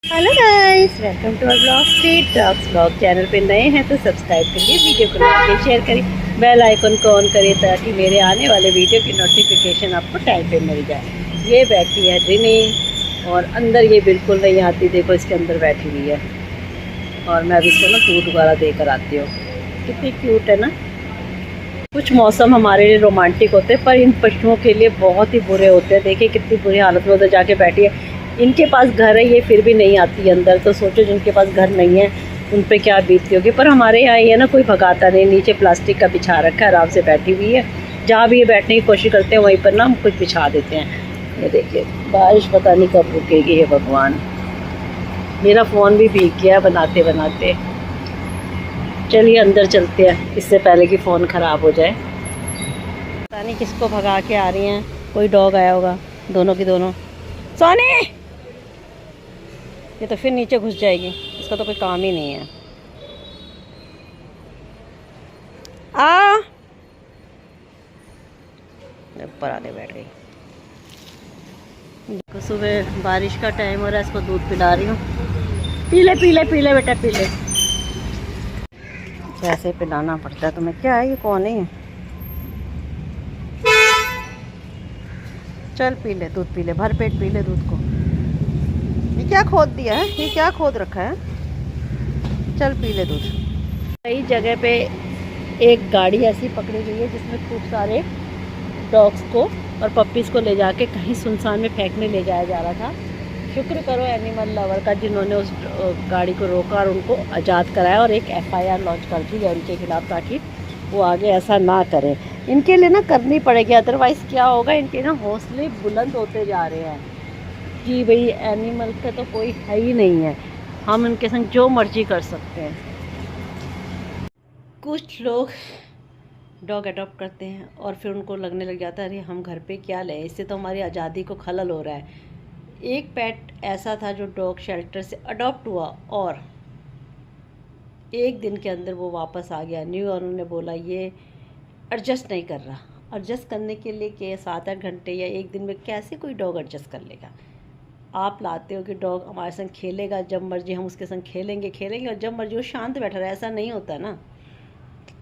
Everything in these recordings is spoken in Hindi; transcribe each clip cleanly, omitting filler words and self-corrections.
Hello guys, welcome to our blog street dogs blog. Channel पे नए हैं तो सब्सक्राइब करिए, वीडियो को लाइक और शेयर करिए, बेल आइकन को ऑन करिए ताकि मेरे आने वाले वीडियो की नोटिफिकेशन आपको टाइम पे मिल जाए। ये बैठी है ड्रीनी और अंदर ये बिल्कुल नहीं आती, देखो इसके अंदर बैठी हुई है। और मैं अभी इसको ना दूध वगैरह देकर आती हूँ। कितनी क्यूट है ना। कुछ मौसम हमारे लिए रोमांटिक होते हैं पर इन पशुओं के लिए बहुत ही बुरे होते हैं। देखिए कितनी बुरी हालत में उधर जाके बैठी है। इनके पास घर है, ये फिर भी नहीं आती अंदर, तो सोचो जिनके पास घर नहीं है उन पे क्या बीतती होगी। पर हमारे यहाँ ये ना कोई भगाता नहीं, नीचे प्लास्टिक का बिछा रखा है, आराम से बैठी हुई है। जहाँ भी ये बैठने की कोशिश करते हैं वहीं पर ना हम कुछ बिछा देते हैं। ये देखिए बारिश पता नहीं कब रुकेगी, है भगवान। मेरा फ़ोन भी भीग गया बनाते बनाते। चलिए अंदर चलते हैं इससे पहले कि फ़ोन ख़राब हो जाए। पता नहीं किसको भगा के आ रही हैं, कोई डॉग आया होगा। दोनों की दोनों सोनी, ये तो फिर नीचे घुस जाएगी, इसका तो कोई काम ही नहीं है। ऊपर आके बैठ गई। देखो सुबह बारिश का टाइम हो रहा है, इसको दूध पिला रही हूँ। पीले पीले पीले बेटा पीले। कैसे पिलाना पड़ता है तुम्हें, क्या है ये, कौन है? चल पी ले दूध, पी ले, भर पेट पी ले दूध को। ये क्या खोद दिया है, ये क्या खोद रखा है? चल पी ले दूध। कई जगह पे एक गाड़ी ऐसी पकड़ी गई है जिसमें खूब सारे डॉग्स को और पप्पीज़ को ले जाके कहीं सुनसान में फेंकने ले जाया जा रहा था। शुक्र करो एनिमल लवर का जिन्होंने उस गाड़ी को रोका और उनको आज़ाद कराया और एक FIR लॉन्च कर दी है उनके खिलाफ़, ताकि वो आगे ऐसा ना करें। इनके लिए ना करनी पड़ेगी, अदरवाइज़ क्या होगा, इनके ना हौसले बुलंद होते जा रहे हैं कि भाई एनिमल का तो कोई है ही नहीं है, हम इनके संग जो मर्जी कर सकते हैं। कुछ लोग डॉग अडॉप्ट करते हैं और फिर उनको लगने लग जाता है अरे हम घर पे क्या लें, इससे तो हमारी आज़ादी को खलल हो रहा है। एक पेट ऐसा था जो डॉग शेल्टर से अडॉप्ट हुआ और एक दिन के अंदर वो वापस आ गया। न्यू ऑनर ने बोला ये एडजस्ट नहीं कर रहा। एडजस्ट करने के लिए कि 7-8 घंटे या एक दिन में कैसे कोई डॉग एडजस्ट कर लेगा। आप लाते हो कि डॉग हमारे संग खेलेगा, जब मर्जी हम उसके संग खेलेंगे और जब मर्जी वो शांत बैठा रहे, ऐसा नहीं होता ना।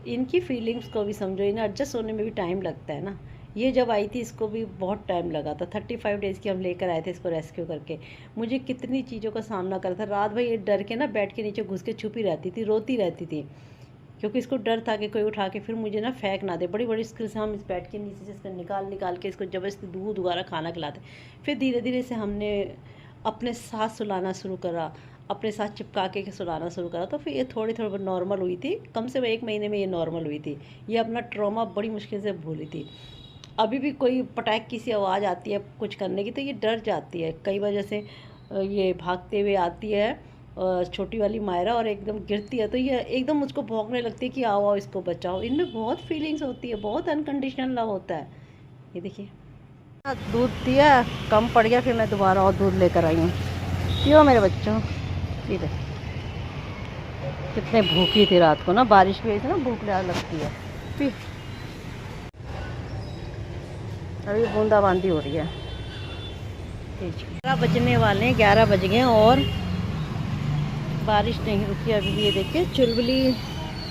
इनकी फीलिंग्स को भी समझो, इन्हें एडजस्ट होने में भी टाइम लगता है ना। ये जब आई थी इसको भी बहुत टाइम लगा था, 35 डेज़ की हम लेकर आए थे इसको रेस्क्यू करके। मुझे कितनी चीज़ों का सामना करना था। रात भर ये डर के ना बेड के नीचे घुस के छुपी रहती थी, रोती रहती थी, क्योंकि इसको डर था कि कोई उठा के फिर मुझे ना फेंक ना दे। बड़ी बड़ी मुश्किल से हम इस बेड के नीचे से इसको निकाल के इसको जबरदस्ती दूध वगैरह खाना खिलाते। फिर धीरे धीरे से हमने अपने साथ सुलाना शुरू करा, अपने साथ चिपका के सुलाना शुरू करा, तो फिर ये थोड़ी नॉर्मल हुई थी। कम से कम 1 महीने में ये नॉर्मल हुई थी। ये अपना ट्रॉमा बड़ी मुश्किल से भूली थी। अभी भी कोई पटाख की सी आवाज़ आती है कुछ करने की तो ये डर जाती है। कई बार जैसे ये भागते हुए आती है छोटी वाली मायरा और एकदम गिरती है तो ये एकदम मुझको भौंकने लगती है कि आओ आओ इसको बचाओ। इनमें बहुत फीलिंग्स होती है, बहुत अनकंडीशनल लव होता है। ये देखिए दूध दिया, कम पड़ गया, फिर मैं दोबारा और दूध लेकर आई हूँ। पियो मेरे बच्चों, पी ले। कितने भूखी थी रात को ना, बारिश की वजह से ना भूख लगती है। पी। अभी बूंदाबांदी हो रही है। 11 बजने वाले हैं, 11 बज गए और बारिश नहीं रुकी अभी भी। ये देखिए चुलबुली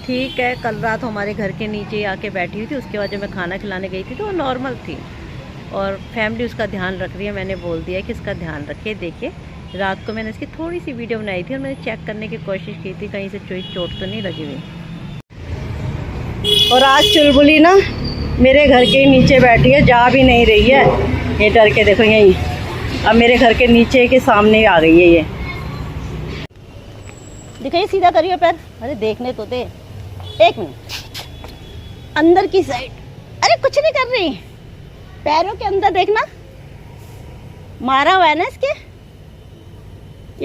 ठीक है, कल रात हमारे घर के नीचे आके बैठी हुई थी। उसके बाद जब मैं खाना खिलाने गई थी तो वो नॉर्मल थी और फैमिली उसका ध्यान रख रही है। मैंने बोल दिया कि इसका ध्यान रखिए। देखिए रात को मैंने इसकी थोड़ी सी वीडियो बनाई थी और मैंने चेक करने की कोशिश की थी कहीं से चोट तो नहीं लगी हुई। और आज चुलबुली ना मेरे घर के नीचे बैठी है, जा भी नहीं रही है। ये डर के देखो यहीं, अब मेरे घर के नीचे के सामने आ गई है। ये दिखाइए, सीधा करिए पैर। अरे देखने तो दे, 1 मिनट। अंदर की साइड, अरे कुछ नहीं कर रही, पैरों के अंदर देखना, मारा हुआ है ना इसके।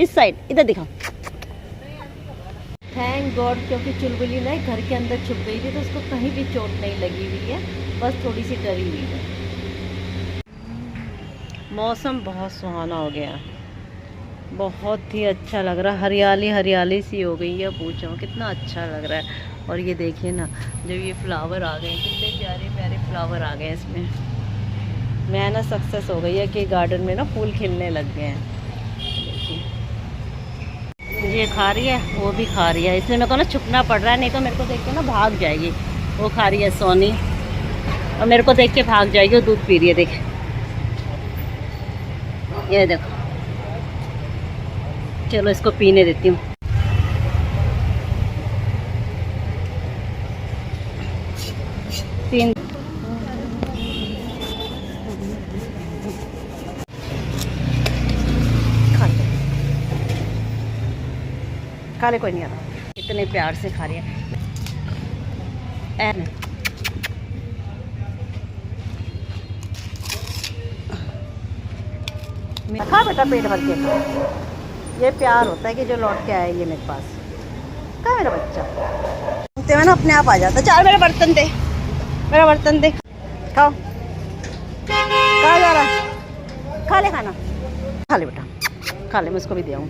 इस साइड इधर दिखाओ। थैंक गॉड, क्योंकि चुलबुली ना घर के अंदर छुप गई थी तो उसको कहीं भी चोट नहीं लगी हुई है, बस थोड़ी सी डरी हुई है। मौसम बहुत सुहाना हो गया, बहुत ही अच्छा लग रहा है। हरियाली हरियाली सी हो गई है, पूछो कितना अच्छा लग रहा है। और ये देखिए ना, जब ये फ्लावर आ गए, कितने प्यारे प्यारे फ्लावर आ गए इसमें। मैं ना सक्सेस हो गई है कि गार्डन में ना फूल खिलने लग गए हैं। देखिए ये खा रही है, वो भी खा रही है। इसलिए मेरे को ना छुपना पड़ रहा है, नहीं तो मेरे को देख के ना भाग जाएगी। वो खा रही है सोनी और मेरे को देख के भाग जाएगी। वो दूध पी रही है, देख, ये देखो। चलो इसको पीने देती हूँ। तीन खा ले, कोई नहीं आता। इतने प्यार से खा रही है। खा बेटा पेट भर के। ये प्यार होता है कि जो लौट के आए ये मेरे पास। कहाँ मेरा बच्चा ते ना अपने आप आ जाता। चार मेरा बर्तन दे, मेरा बर्तन दे। खाओ, कहाँ जा रहा है? खा ले खाना, खा ले बेटा, खा ले। मैं उसको भी दे आऊँ।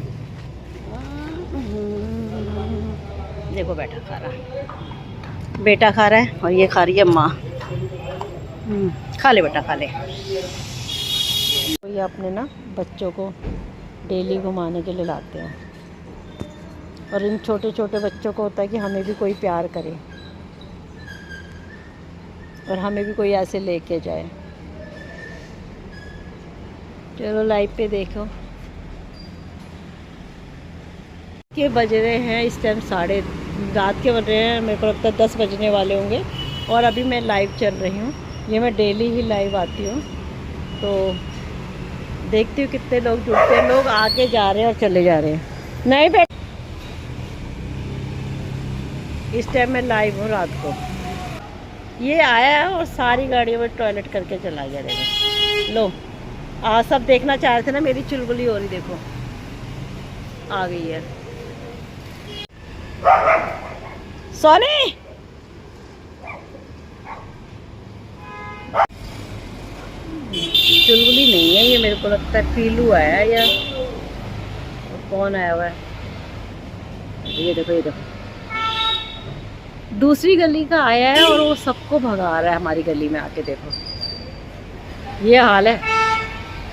देखो बेटा खा रहा है, बेटा खा रहा है और ये खा रही है माँ। खा ले बेटा, खा ले। ये अपने ना बच्चों को डेली घुमाने के लिए लाते हैं और इन छोटे छोटे बच्चों को होता है कि हमें भी कोई प्यार करे और हमें भी कोई ऐसे लेके जाए। चलो लाइव पे देखो। के बज रहे हैं इस टाइम रात के बज रहे हैं, मेरे को लगता है 10 बजने वाले होंगे। और अभी मैं लाइव चल रही हूँ। ये मैं डेली ही लाइव आती हूँ, तो देखती हूँ कितने लोग जुड़ते हैं। लोग आके जा रहे हैं और चले जा रहे हैं। नहीं बेटा, इस टाइम मैं लाइव हूँ रात को। ये आया है और सारी गाड़ियों में टॉयलेट करके चला गया। देखो लो, सब देखना चाह रहे थे ना, मेरी चुलबुली हो रही। देखो आ गई है सोनी। चुलबुली नहीं है ये, मेरे को लगता है पीलू आया है या कौन आया हुआ है। ये देखो, ये देखो, दूसरी गली का आया है और वो सबको भगा रहा है हमारी गली में आके। देखो ये हाल है।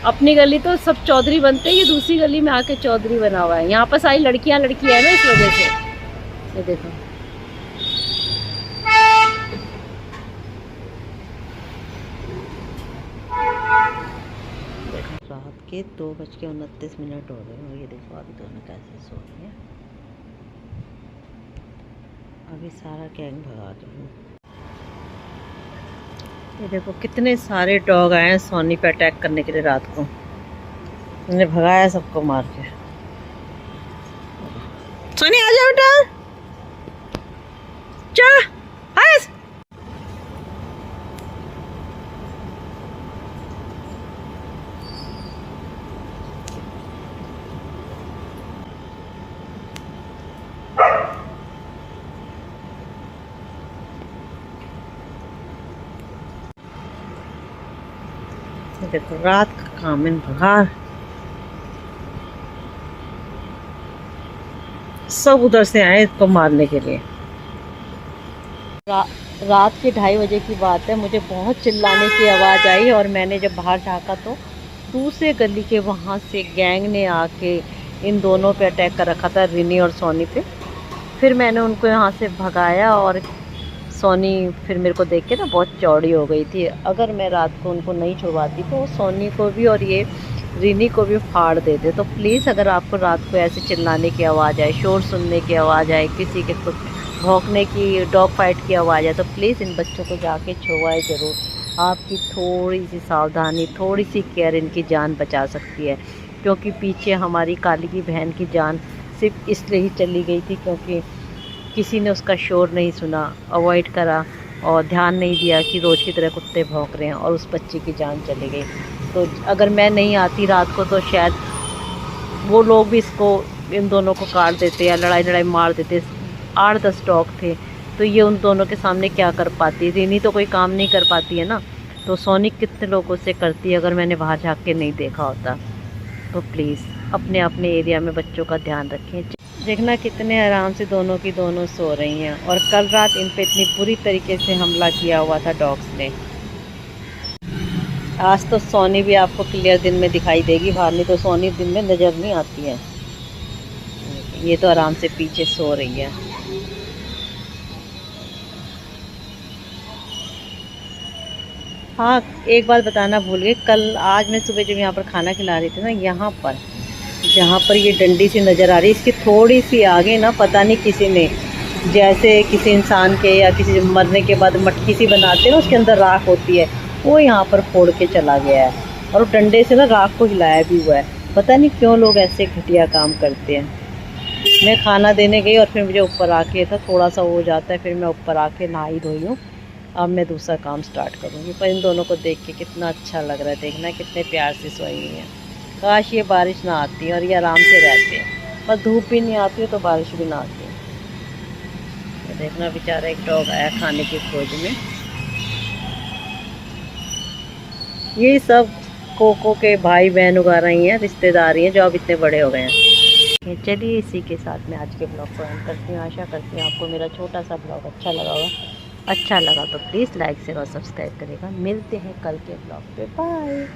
अपनी गली तो सब चौधरी बनते हैं, ये दूसरी गली में आके चौधरी बना हुआ है। यहाँ पर सारी लड़कियां है ना, इस वजह से। ये देखो, रात के 2:29 हो गए और ये देखो अभी दोनों कैसे सो रही हैं। अभी सारा गैंग भगा रही हूँ। ये देखो कितने सारे डॉग आए हैं सोनी पे अटैक करने के लिए रात को। मैंने भगाया सबको मार के। सोनी आ जा बेटा, चा आइस। देखो रात का काम इन भगा, सब उधर से आए इसको मारने के लिए। रात के 2:30 बजे की बात है। मुझे बहुत चिल्लाने की आवाज़ आई और मैंने जब बाहर झाँका तो दूसरे गली के वहाँ से गैंग ने आके इन दोनों पे अटैक कर रखा था, रिनी और सोनी पे। फिर मैंने उनको यहाँ से भगाया और सोनी फिर मेरे को देख के ना बहुत चौड़ी हो गई थी। अगर मैं रात को उनको नहीं छुड़वाती तो सोनी को भी और ये रिनी को भी फाड़ देते। तो प्लीज़ अगर आपको रात को ऐसे चिल्लाने की आवाज़ आए, शोर सुनने की आवाज़ आए, किसी के कुछ भौंकने की, डॉग फाइट की आवाज़ आए, तो प्लीज़ इन बच्चों को जाके छुड़वाए ज़रूर। आपकी थोड़ी सी सावधानी, थोड़ी सी केयर इनकी जान बचा सकती है। क्योंकि पीछे हमारी काली की बहन की जान सिर्फ इसलिए ही चली गई थी क्योंकि किसी ने उसका शोर नहीं सुना, अवॉइड करा और ध्यान नहीं दिया कि रोज़ की तरह कुत्ते भौंक रहे हैं और उस बच्चे की जान चली गई। तो अगर मैं नहीं आती रात को तो शायद वो लोग भी इसको, इन दोनों को काट देते या लड़ाई मार देते। 8-10 डॉग थे तो ये उन दोनों के सामने क्या कर पाती। रिनी तो कोई काम नहीं कर पाती है ना, तो सोनी कितने लोगों से करती है अगर मैंने बाहर झाँक के नहीं देखा होता। तो प्लीज़ अपने अपने एरिया में बच्चों का ध्यान रखें। देखना कितने आराम से दोनों की दोनों सो रही हैं। और कल रात इन पे इतनी बुरी तरीके से हमला किया हुआ था डॉग्स ने। आज तो सोनी भी आपको क्लियर दिन में दिखाई देगी बाहर, नहीं तो सोनी दिन में नज़र नहीं आती है। ये तो आराम से पीछे सो रही है। हाँ, एक बात बताना भूल गई, कल आज मैं सुबह जब यहाँ पर खाना खिला रही थी ना, यहाँ पर जहाँ पर ये डंडी सी नज़र आ रही है, इसकी थोड़ी सी आगे ना पता नहीं किसी ने, जैसे किसी इंसान के या किसी मरने के बाद मटकी सी बनाते हैं ना, उसके अंदर राख होती है, वो यहाँ पर फोड़ के चला गया है और वो डंडे से ना राख को हिलाया भी हुआ है। पता नहीं क्यों लोग ऐसे घटिया काम करते हैं। मैं खाना देने गई और फिर मुझे ऊपर आके था, थोड़ा सा हो जाता है, फिर मैं ऊपर आके नहाई धोई हूँ। अब मैं दूसरा काम स्टार्ट करूँगी। पर इन दोनों को देख के कितना अच्छा लग रहा है, देखना कितने प्यार से सोई हुई हैं। काश ये बारिश ना आती और ये आराम से रहते, पर धूप भी नहीं आती तो बारिश भी ना आती। ये देखना, बेचारा एक डॉग आया खाने की खोज में। ये सब कोको के भाई बहन उगा रही हैं, रिश्तेदार हैं जो अब इतने बड़े हो गए हैं। चलिए, इसी के साथ मैं आज के ब्लॉग को एंड करती हूँ। आशा करती हूँ आपको मेरा छोटा सा ब्लॉग अच्छा लगा होगा। अच्छा लगा तो प्लीज़ लाइक शेयर और सब्सक्राइब करेगा। मिलते हैं कल के ब्लॉग पे। बाय।